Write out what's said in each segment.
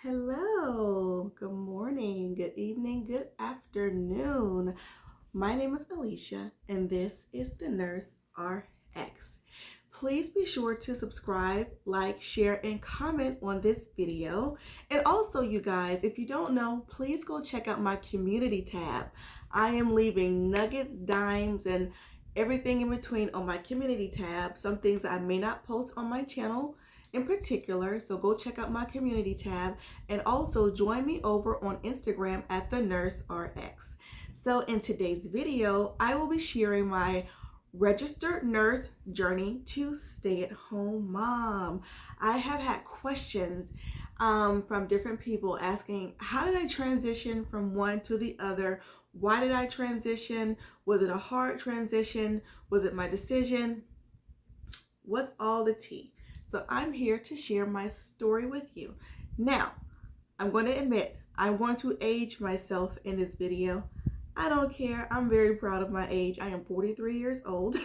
Hello, good morning, good evening, good afternoon. My name is Aleisha, and this is the Nurse RX. Please be sure to subscribe, like, share, and comment on this video. And also, you guys, if you don't know, please go check out my community tab. I am leaving nuggets, dimes, and everything in between on my community tab. Some things that I may not post on my channel in particular, so go check out my community tab, and also join me over on Instagram at thenurserx. So in today's video, I will be sharing my registered nurse journey to stay-at-home mom. I have had questions from different people asking, how did I transition from one to the other? Why did I transition? Was it a hard transition? Was it my decision? What's all the tea? So I'm here to share my story with you. Now, I'm going to admit, I'm going to age myself in this video. I don't care. I'm very proud of my age. I am 43 years old,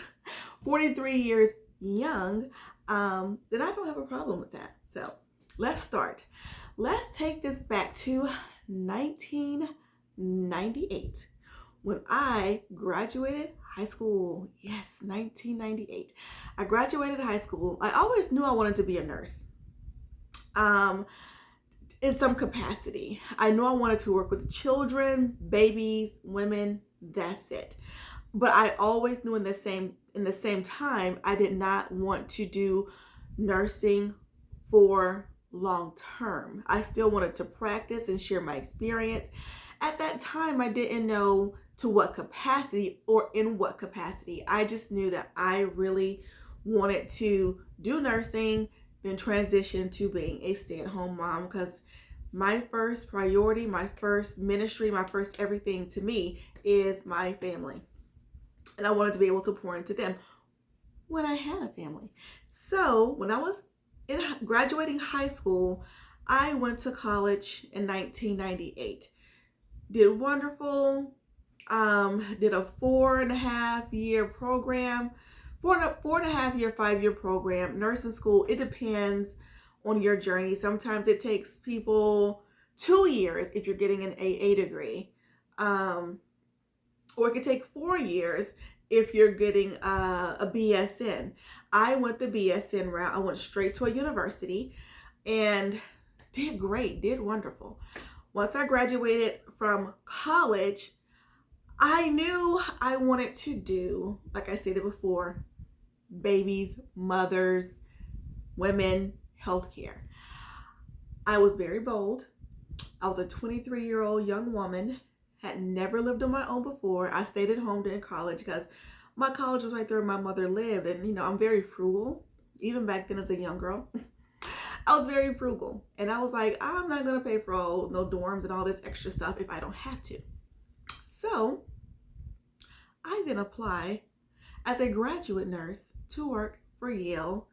43 years young. Then I don't have a problem with that. So let's start. Let's take this back to 1998 when I graduated high school. Yes, 1998. I graduated high school. I always knew I wanted to be a nurse. In some capacity. I knew I wanted to work with children, babies, women, that's it. But I always knew in the same time, I did not want to do nursing for long term. I still wanted to practice and share my experience. At that time, I didn't know to what capacity or in what capacity. I just knew that I really wanted to do nursing, then transition to being a stay-at-home mom, because my first priority, my first ministry, my first everything to me is my family. And I wanted to be able to pour into them when I had a family. So when I was graduating high school, I went to college in 1998. Did wonderful. Did a 4.5 year program, 4.5 year, 5 year program, nursing school. It depends on your journey. Sometimes it takes people 2 years if you're getting an AA degree, or it could take 4 years if you're getting a BSN. I went the BSN route. I went straight to a university and did great, did wonderful. Once I graduated from college, I knew I wanted to do, like I stated before, babies, mothers, women, healthcare. I was very bold. I was a 23-year-old young woman, had never lived on my own before. I stayed at home during college because my college was right there where my mother lived. And, I'm very frugal. Even back then as a young girl, I was very frugal. And I was like, I'm not going to pay for no dorms and all this extra stuff if I don't have to. So I then applied as a graduate nurse to work for Yale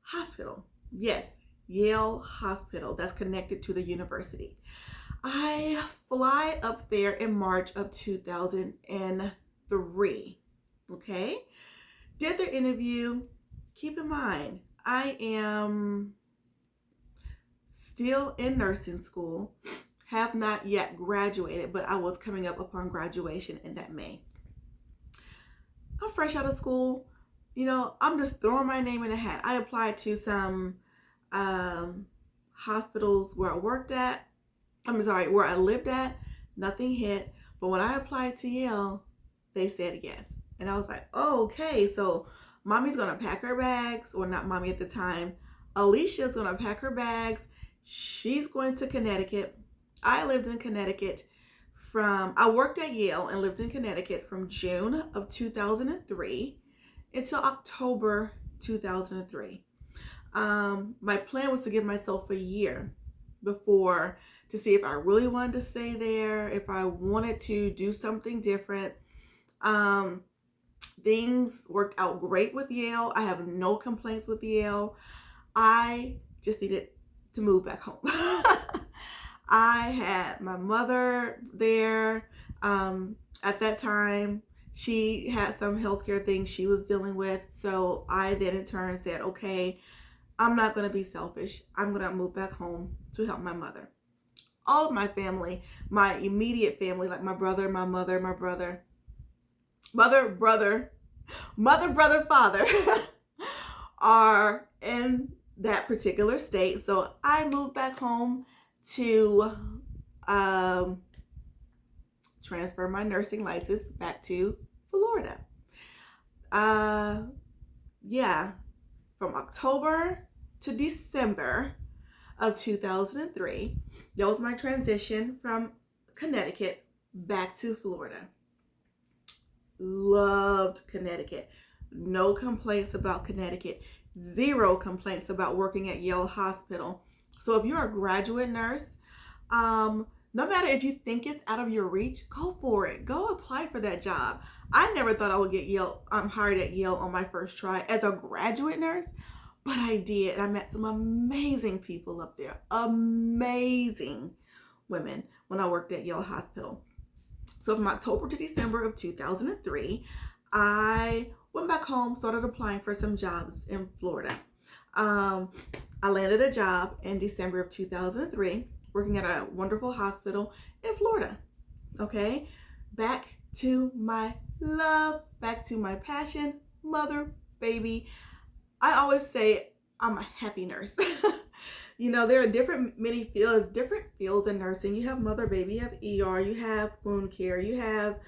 Hospital. Yes, Yale Hospital. That's connected to the university. I fly up there in March of 2003. Okay? Did the interview. Keep in mind, I am still in nursing school. Have not yet graduated, but I was coming up upon graduation in that May. I'm fresh out of school. I'm just throwing my name in a hat. I applied to some hospitals where I worked at. Where I lived at. Nothing hit. But when I applied to Yale, they said yes. And I was like, oh, okay. So mommy's going to pack her bags, or not mommy at the time. Aleisha's going to pack her bags. She's going to Connecticut. I lived in Connecticut I worked at Yale and lived in Connecticut from June of 2003 until October 2003. My plan was to give myself a year before to see if I really wanted to stay there, if I wanted to do something different. Things worked out great with Yale. I have no complaints with Yale. I just needed to move back home. I had my mother there. At that time, she had some healthcare things she was dealing with. So I then in turn said, okay, I'm not going to be selfish. I'm going to move back home to help my mother. all of my family, my immediate family, like my brother, my mother, brother, father, are in that particular state. So I moved back home to transfer my nursing license back to Florida. Yeah, from October to December of 2003, that was my transition from Connecticut back to Florida. Loved Connecticut. No complaints about Connecticut. Zero complaints about working at Yale Hospital. So if you're a graduate nurse, no matter if you think it's out of your reach, go for it. Go apply for that job. I never thought I would get hired at Yale on my first try as a graduate nurse, but I did. And I met some amazing people up there. Amazing women when I worked at Yale Hospital. So from October to December of 2003, I went back home, started applying for some jobs in Florida. I landed a job in December of 2003, working at a wonderful hospital in Florida. Okay, back to my love, back to my passion, mother, baby. I always say I'm a happy nurse. You know, there are different fields in nursing. You have mother, baby, you have ER, you have wound care, you have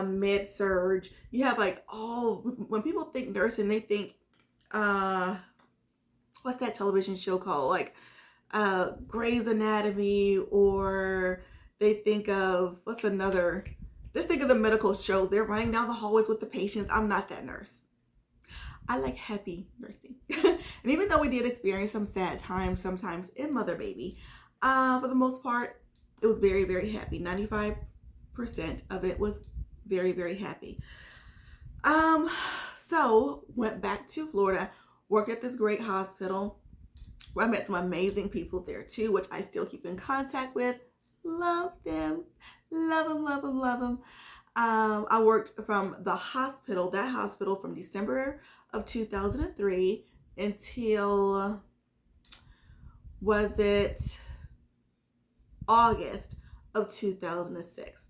med surge. You have like when people think nursing, they think, what's that television show called? Like Grey's Anatomy, or they think of, just think of the medical shows. They're running down the hallways with the patients. I'm not that nurse. I like happy nursing. And even though we did experience some sad times sometimes in mother baby, for the most part, it was very, very happy. 95% of it was very, very happy. So went back to Florida, worked at this great hospital where I met some amazing people there too, which I still keep in contact with. Love them. Love them, love them, love them. I worked from that hospital from December of 2003 until, was it August of 2006.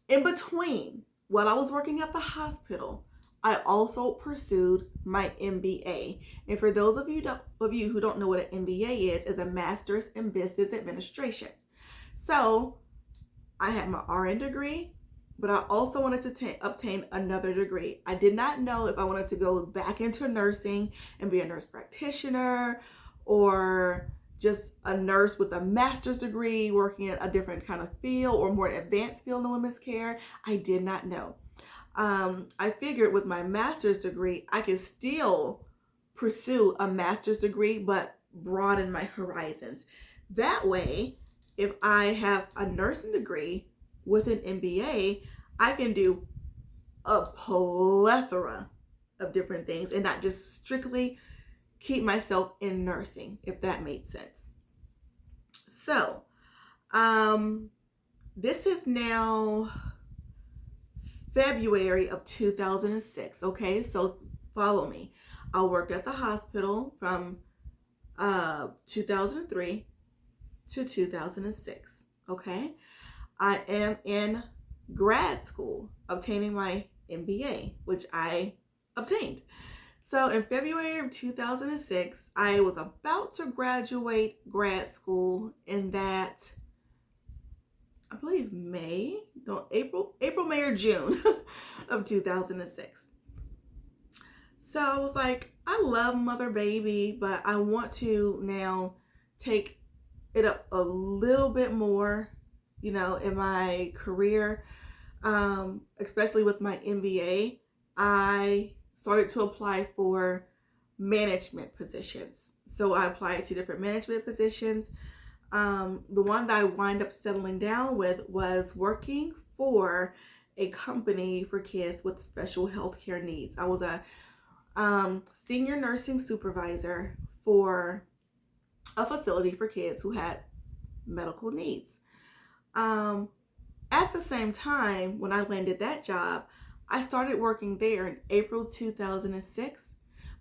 In between, while I was working at the hospital, I also pursued my MBA. And for those of you who don't know what an MBA is a Master's in Business Administration. So I had my RN degree, but I also wanted to obtain another degree. I did not know if I wanted to go back into nursing and be a nurse practitioner, or just a nurse with a master's degree working in a different kind of field or more advanced field in women's care. I did not know. I figured with my master's degree, I could still pursue a master's degree, but broaden my horizons. That way, if I have a nursing degree with an MBA, I can do a plethora of different things and not just strictly keep myself in nursing, if that made sense. So, this is now February of 2006. Okay, so follow me. I worked at the hospital from 2003 to 2006. Okay, I am in grad school obtaining my MBA, which I obtained. So in February of 2006, I was about to graduate grad school in that, I believe April, May, or June of 2006. So I was like, I love mother baby, but I want to now take it up a little bit more, in my career, especially with my MBA. I started to apply for management positions. So I applied to different management positions. The one that I wind up settling down with was working for a company for kids with special healthcare needs. I was a senior nursing supervisor for a facility for kids who had medical needs. At the same time, when I landed that job, I started working there in April 2006.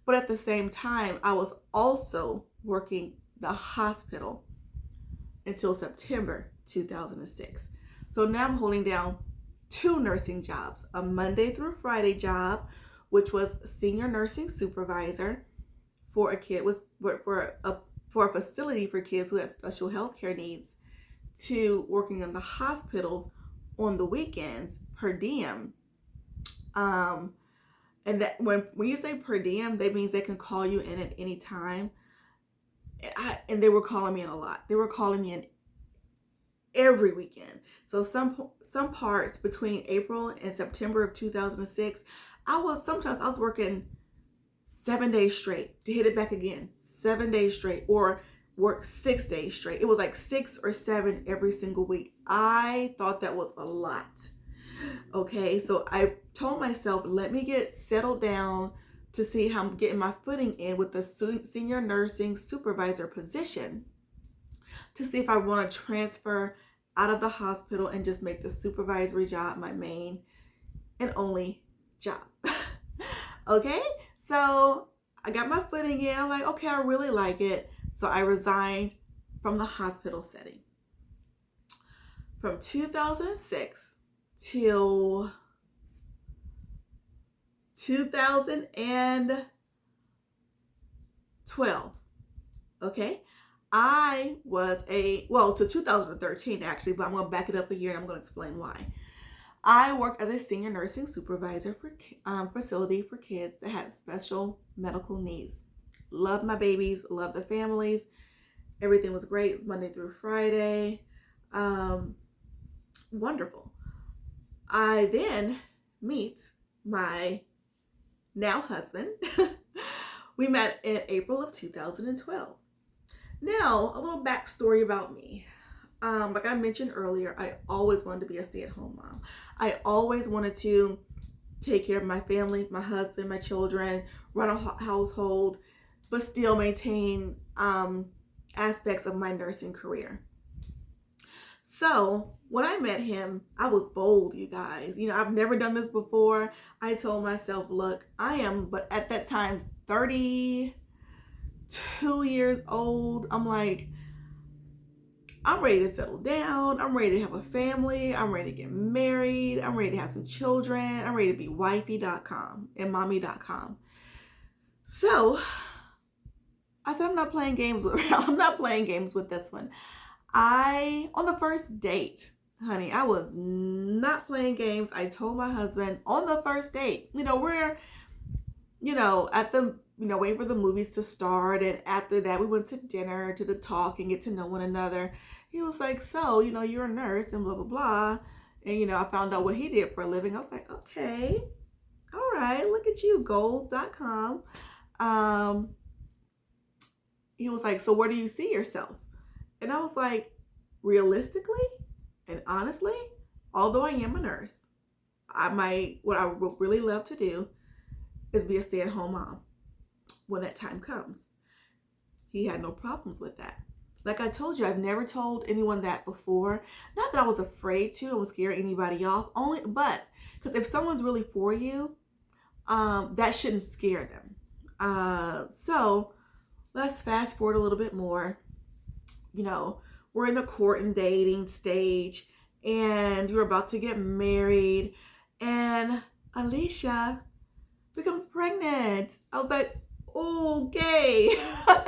But at the same time, I was also working the hospital until September 2006. So now I'm holding down 2 nursing jobs, a Monday through Friday job, which was senior nursing supervisor for a kid with for a facility for kids who had special health care needs, to working in the hospitals on the weekends per diem. And that when you say per diem, that means they can call you in at any time. And they were calling me in a lot. They were calling me in every weekend. So some parts between April and September of 2006, I was working 7 days straight to hit it back again, 7 days straight, or work 6 days straight. It was like 6 or 7 every single week. I thought that was a lot. Okay, so I told myself, let me get settled down to see how I'm getting my footing in with the senior nursing supervisor position, to see if I want to transfer out of the hospital and just make the supervisory job my main and only job. Okay, so I got my footing in. I'm like, okay, I really like it. So I resigned from the hospital setting. From 2006 till 2012. Okay, I was to 2013 actually, but I'm going to back it up a year and I'm going to explain why. I worked as a senior nursing supervisor for facility for kids that had special medical needs. Loved my babies, loved the families. Everything was great. It was Monday through Friday. Wonderful. I then meet my now husband. We met in April of 2012. Now, a little backstory about me. Like I mentioned earlier, I always wanted to be a stay-at-home mom. I always wanted to take care of my family, my husband, my children, run a household, but still maintain aspects of my nursing career. So when I met him, I was bold, you guys. I've never done this before. I told myself, look, but at that time, 32 years old. I'm like, I'm ready to settle down. I'm ready to have a family. I'm ready to get married. I'm ready to have some children. I'm ready to be wifey.com and mommy.com. So I said, I'm not playing games with this one. On the first date, honey, I was not playing games. I told my husband on the first date, we're, at the, waiting for the movies to start. And after that, we went to dinner to the talk and get to know one another. He was like, so, you're a nurse and blah, blah, blah. And, I found out what he did for a living. I was like, okay, all right, look at you, goals.com. He was like, so where do you see yourself? And I was like, realistically and honestly, although I am a nurse, what I would really love to do is be a stay-at-home mom when that time comes. He had no problems with that. Like I told you, I've never told anyone that before. Not that I was afraid to, I was scaring anybody off, but because if someone's really for you, that shouldn't scare them. So let's fast forward a little bit more. We're in the court and dating stage, and you're about to get married, and Aleisha becomes pregnant. I was like, okay,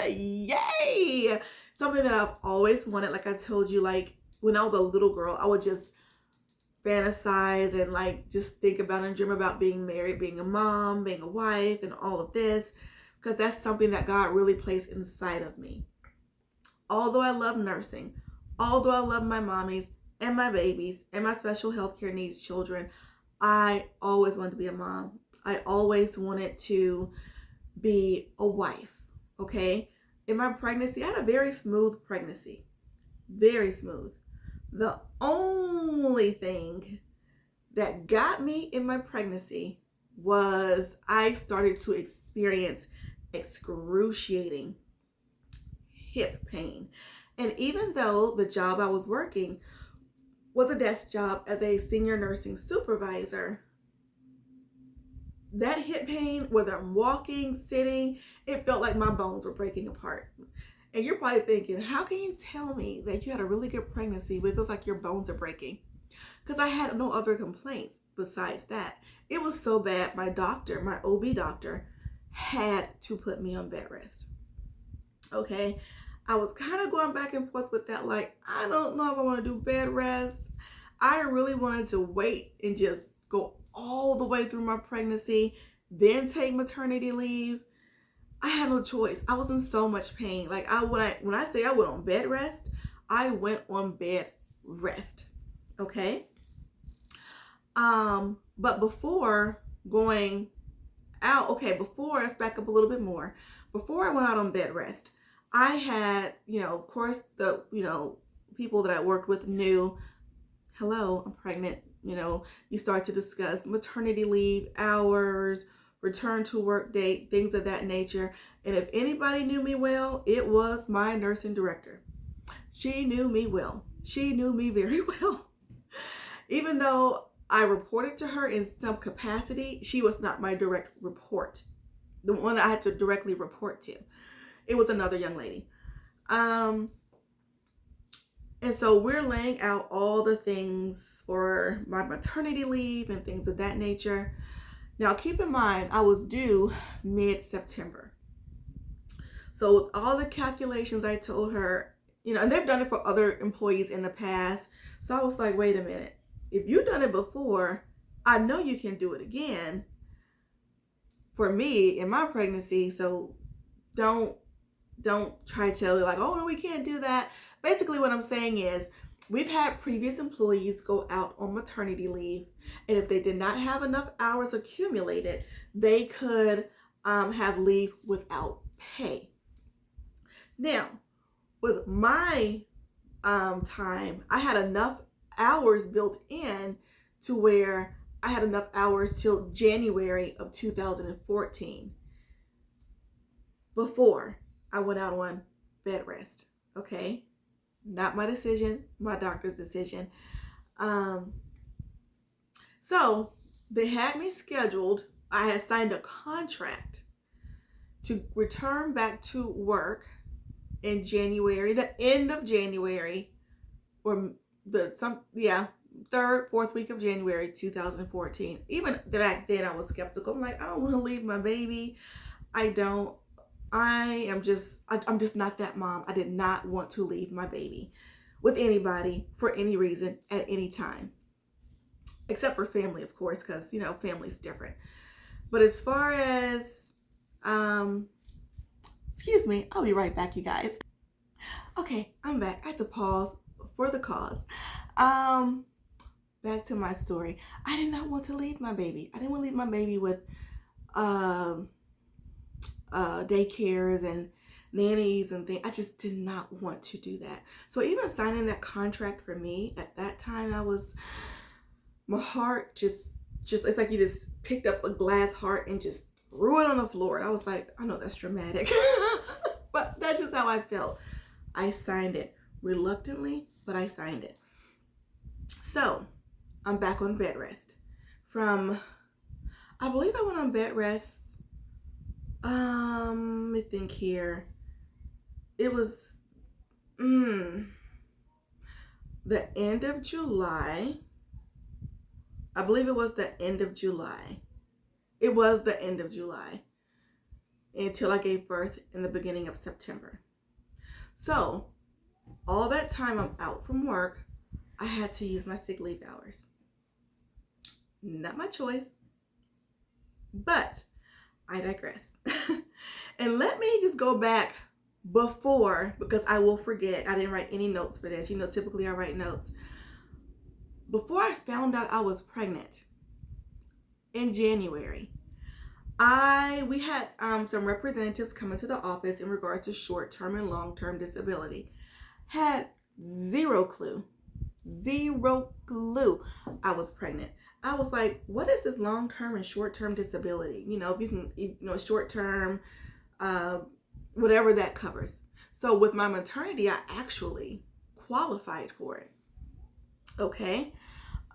yay! Something that I've always wanted. Like I told you, like when I was a little girl, I would just fantasize and like just think about and dream about being married, being a mom, being a wife, and all of this, because that's something that God really placed inside of me. Although I love nursing, although I love my mommies and my babies and my special healthcare needs children, I always wanted to be a mom. I always wanted to be a wife, okay? In my pregnancy, I had a very smooth pregnancy, very smooth. The only thing that got me in my pregnancy was I started to experience excruciating hip pain. And even though the job I was working was a desk job as a senior nursing supervisor, that hip pain, whether I'm walking, sitting, it felt like my bones were breaking apart. And you're probably thinking, how can you tell me that you had a really good pregnancy, but it feels like your bones are breaking? Because I had no other complaints besides that. It was so bad, my doctor, my OB doctor, had to put me on bed rest. Okay, I was kind of going back and forth with that, like, I don't know if I want to do bed rest. I really wanted to wait and just go all the way through my pregnancy, then take maternity leave. I had no choice. I was in so much pain. Like, when I say I went on bed rest, I went on bed rest. Okay. But before going out, okay, before, let's back up a little bit more. Before I went out on bed rest, I had, of course, the, people that I worked with knew, hello, I'm pregnant. You start to discuss maternity leave, hours, return to work date, things of that nature. And if anybody knew me well, it was my nursing director. She knew me well. She knew me very well. Even though I reported to her in some capacity, she was not my direct report. The one that I had to directly report to. It was another young lady. And so we're laying out all the things for my maternity leave and things of that nature. Now, keep in mind, I was due mid-September. So with all the calculations, I told her, and they've done it for other employees in the past. So I was like, wait a minute. If you've done it before, I know you can do it again for me in my pregnancy. So don't try to tell me like, oh, no, we can't do that. Basically, what I'm saying is we've had previous employees go out on maternity leave. And if they did not have enough hours accumulated, they could have leave without pay. Now, with my time, I had enough hours built in to where I had enough hours till January of 2014 before I went out on bed rest. Okay, not my decision, my doctor's decision. So they had me scheduled. I had signed a contract to return back to work in January, the end of January, or third, fourth week of January 2014. Even back then I was skeptical. I'm like, I don't want to leave my baby. I'm just not that mom. I did not want to leave my baby with anybody for any reason at any time. Except for family, of course, because, family's different. But as far as, excuse me, I'll be right back, you guys. Okay, I'm back. I had to pause for the cause. Back to my story. I did not want to leave my baby. I didn't want to leave my baby with daycares and nannies and things. I just did not want to do that. So even signing that contract for me at that time, my heart just it's like you just picked up a glass heart and just threw it on the floor. And I was like, I know that's dramatic, but that's just how I felt. I signed it reluctantly, but I signed it. So I'm back on bed rest I believe I went on bed rest. Let me think here. It was the end of July. I believe it was the end of July. It was the end of July until I gave birth in the beginning of September. So all that time I'm out from work, I had to use my sick leave hours. Not my choice, but I digress. And let me just go back before, because I will forget. I didn't write any notes for this. Typically I write notes. Before I found out I was pregnant in January, we had some representatives come into the office in regards to short-term and long-term disability. Had zero clue I was pregnant. I was like, what is this long-term and short-term disability? If you can, short-term, whatever that covers. So with my maternity, I actually qualified for it. Okay.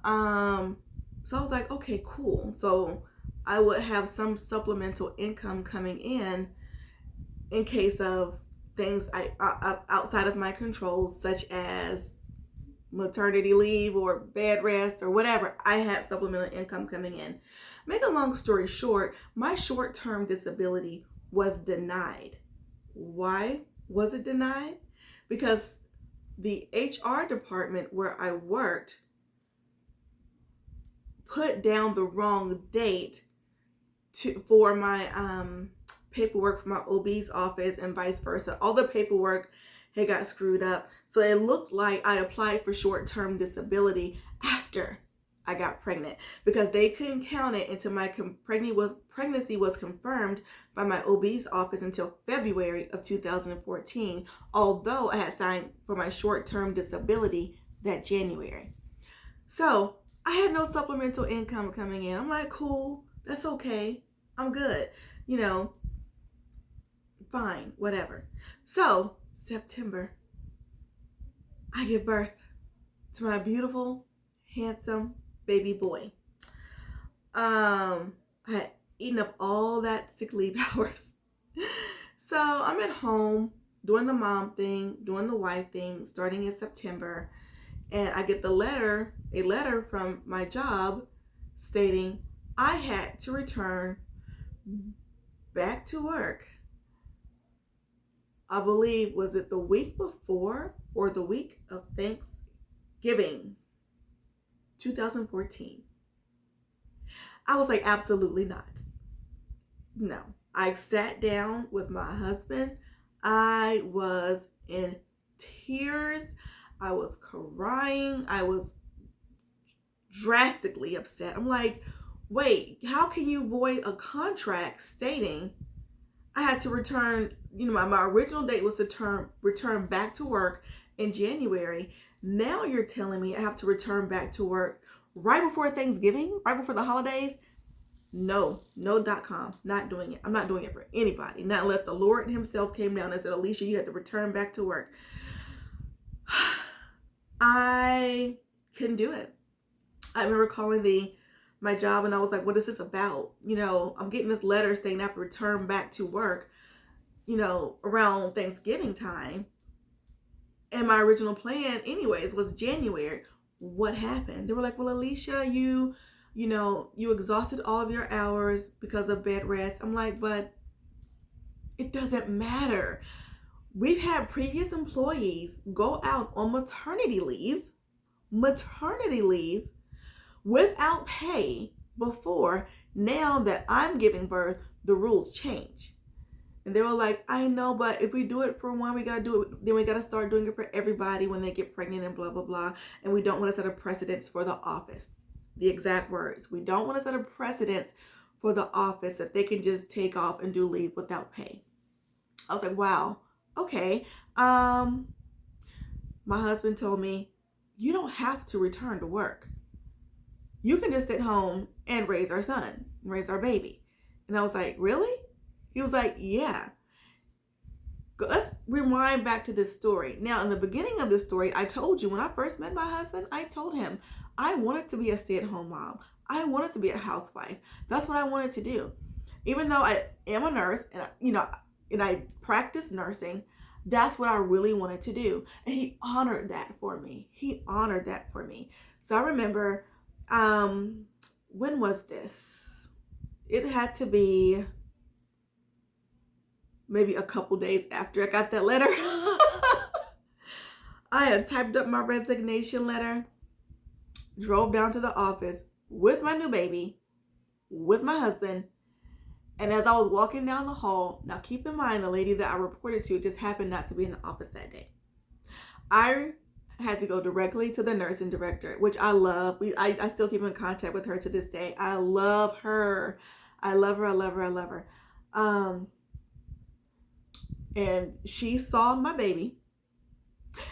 So I was like, okay, cool. So I would have some supplemental income coming in case of things outside of my control, such as maternity leave or bed rest or whatever, I had supplemental income coming in. Make a long story short, my short-term disability was denied. Why was it denied? Because the HR department where I worked put down the wrong date for my paperwork for my OB's office and vice versa. All the paperwork had got screwed up. So it looked like I applied for short-term disability after I got pregnant, because they couldn't count it until my pregnancy was confirmed by my OB's office until February of 2014, although I had signed for my short-term disability that January. So I had no supplemental income coming in. I'm like, cool, that's okay. I'm good. Fine, whatever. So September, I give birth to my beautiful, handsome baby boy. I had eaten up all that sick leave hours. So I'm at home doing the mom thing, doing the wife thing, starting in September. And I get a letter from my job stating I had to return back to work. I believe, was it the week before or the week of Thanksgiving, 2014. I was like, absolutely not. No. I sat down with my husband. I was in tears. I was crying. I was drastically upset. I'm like, wait, how can you void a contract stating I had to return, my original date was to return back to work in January. Now you're telling me I have to return back to work right before Thanksgiving, right before the holidays? No.com. Not doing it. I'm not doing it for anybody. Not unless the Lord himself came down and said, Aleisha, you have to return back to work. I couldn't do it. I remember calling my job and I was like, what is this about? I'm getting this letter saying I have to return back to work, around Thanksgiving time. And my original plan anyways was January. What happened? They were like, well, Aleisha, you exhausted all of your hours because of bed rest. I'm like, but it doesn't matter. We've had previous employees go out on maternity leave without pay before. Now that I'm giving birth, the rules change. And they were like, I know, but if we do it for one, we got to do it. Then we got to start doing it for everybody when they get pregnant and blah, blah, blah. And we don't want to set a precedence for the office. The exact words. We don't want to set a precedence for the office that they can just take off and do leave without pay. I was like, wow, okay. My husband told me, you don't have to return to work. You can just sit home and raise our son, raise our baby. And I was like, really? He was like, yeah. Let's rewind back to this story. Now, in the beginning of this story, I told you when I first met my husband, I told him I wanted to be a stay-at-home mom. I wanted to be a housewife. That's what I wanted to do. Even though I am a nurse and I practice nursing, that's what I really wanted to do. And he honored that for me. So I remember, when was this? It had to be maybe a couple days after I got that letter. I had typed up my resignation letter, drove down to the office with my new baby, with my husband. And as I was walking down the hall, now keep in mind the lady that I reported to just happened not to be in the office that day. I had to go directly to the nursing director, which I love. I still keep in contact with her to this day. I love her. And she saw my baby,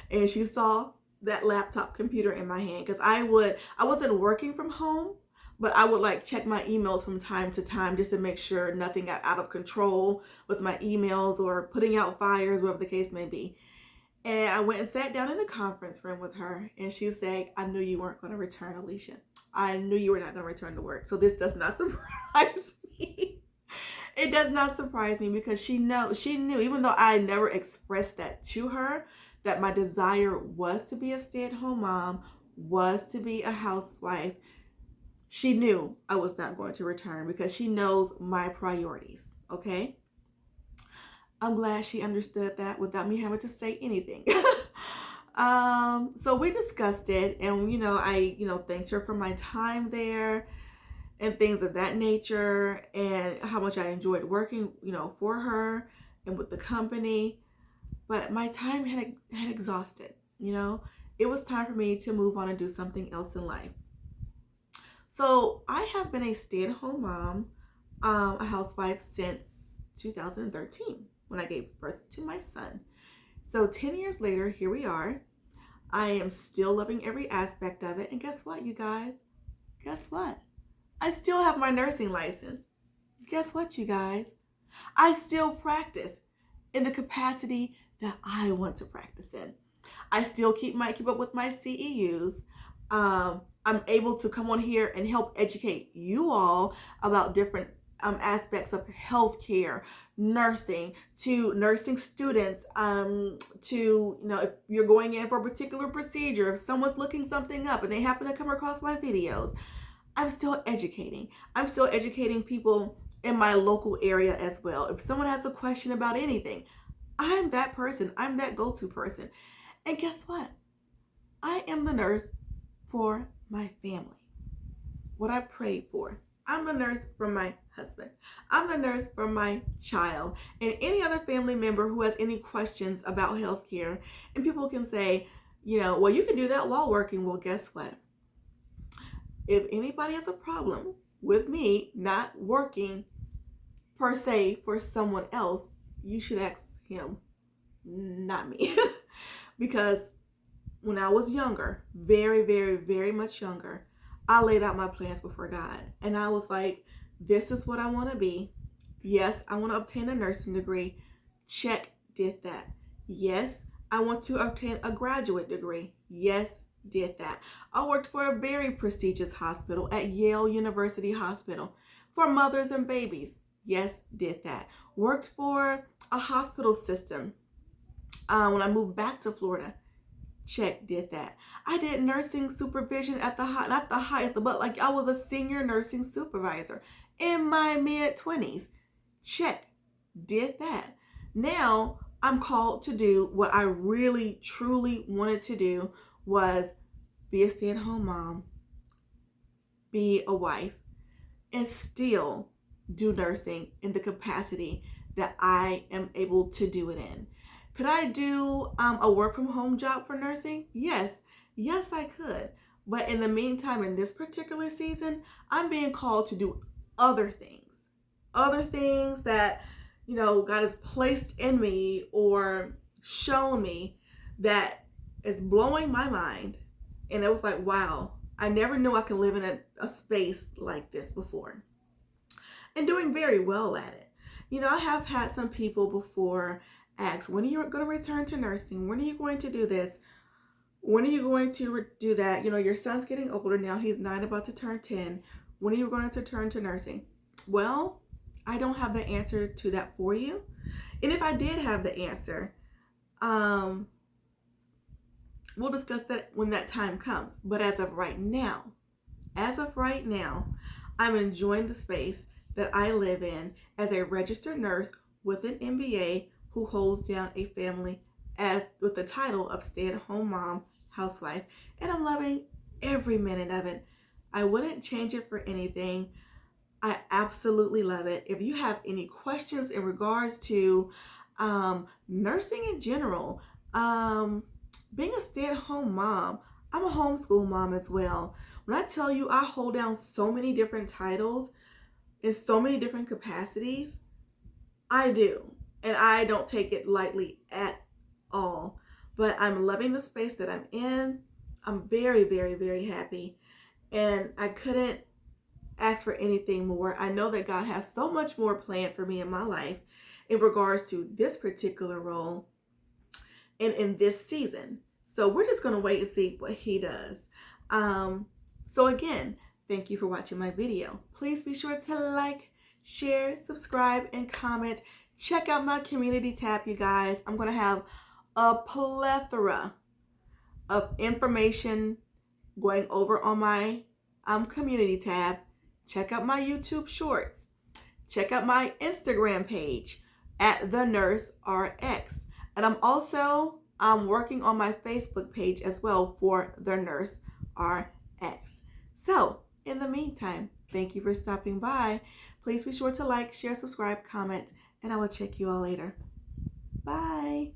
and she saw that laptop computer in my hand, because I wasn't working from home, but I would check my emails from time to time just to make sure nothing got out of control with my emails or putting out fires, whatever the case may be. And I went and sat down in the conference room with her, and she said, I knew you weren't going to return, Aleisha. I knew you were not going to return to work. So this does not surprise me. It does not surprise me because she knew, even though I never expressed that to her, that my desire was to be a stay-at-home mom, was to be a housewife. She knew I was not going to return because she knows my priorities. Okay. I'm glad she understood that without me having to say anything. So we discussed it, and I thanked her for my time there and things of that nature, and how much I enjoyed working, for her and with the company. But my time had exhausted. It was time for me to move on and do something else in life. So I have been a stay-at-home mom, a housewife since 2013 when I gave birth to my son. So 10 years later, here we are. I am still loving every aspect of it. And guess what, you guys? Guess what? I still have my nursing license. Guess what, you guys? I still practice in the capacity that I want to practice in. I still keep up with my CEUs. I'm able to come on here and help educate you all about different aspects of healthcare, nursing, to nursing students, to, if you're going in for a particular procedure, if someone's looking something up and they happen to come across my videos, I'm still educating. I'm still educating people in my local area as well. If someone has a question about anything, I'm that person. I'm that go-to person. And guess what? I am the nurse for my family. What I prayed for. I'm the nurse for my husband. I'm the nurse for my child and any other family member who has any questions about healthcare. And people can say, well, you can do that while working. Well, guess what? If anybody has a problem with me not working per se for someone else, you should ask him, not me. Because when I was younger, very, very, very much younger, I laid out my plans before God. And I was like, this is what I want to be. Yes, I want to obtain a nursing degree. Check, did that. Yes, I want to obtain a graduate degree. Yes, did that. I worked for a very prestigious hospital at Yale University Hospital for mothers and babies. Yes, did that. Worked for a hospital system when I moved back to Florida. Check, did that. I did nursing supervision at not the highest, but like I was a senior nursing supervisor in my mid-20s. Check, did that. Now I'm called to do what I really, truly wanted to do, was be a stay-at-home mom, be a wife, and still do nursing in the capacity that I am able to do it in. Could I do a work from home job for nursing? Yes, I could. But in the meantime, in this particular season, I'm being called to do other things that, God has placed in me or shown me that is blowing my mind. And it was like, wow, I never knew I could live in a space like this before. And doing very well at it. I have had some people before ask, when are you going to return to nursing? When are you going to do this? When are you going to do that? Your son's getting older now. He's 9, about to turn 10. When are you going to turn to nursing? Well, I don't have the answer to that for you. And if I did have the answer, we'll discuss that when that time comes. But as of right now, I'm enjoying the space that I live in as a registered nurse with an MBA who holds down a family with the title of stay-at-home mom, housewife, and I'm loving every minute of it. I wouldn't change it for anything. I absolutely love it. If you have any questions in regards to nursing in general, being a stay-at-home mom, I'm a homeschool mom as well. When I tell you I hold down so many different titles in so many different capacities, I do. And I don't take it lightly at all. But I'm loving the space that I'm in. I'm very, very, very happy. And I couldn't ask for anything more. I know that God has so much more planned for me in my life in regards to this particular role and in this season. So we're just going to wait and see what he does. So again, thank you for watching my video. Please be sure to like, share, subscribe, and comment. Check out my community tab, you guys. I'm going to have a plethora of information going over on my community tab. Check out my YouTube shorts. Check out my Instagram page at thenurserx. And I'm also working on my Facebook page as well for thenurserx. So, in the meantime, thank you for stopping by. Please be sure to like, share, subscribe, comment, and I will check you all later. Bye.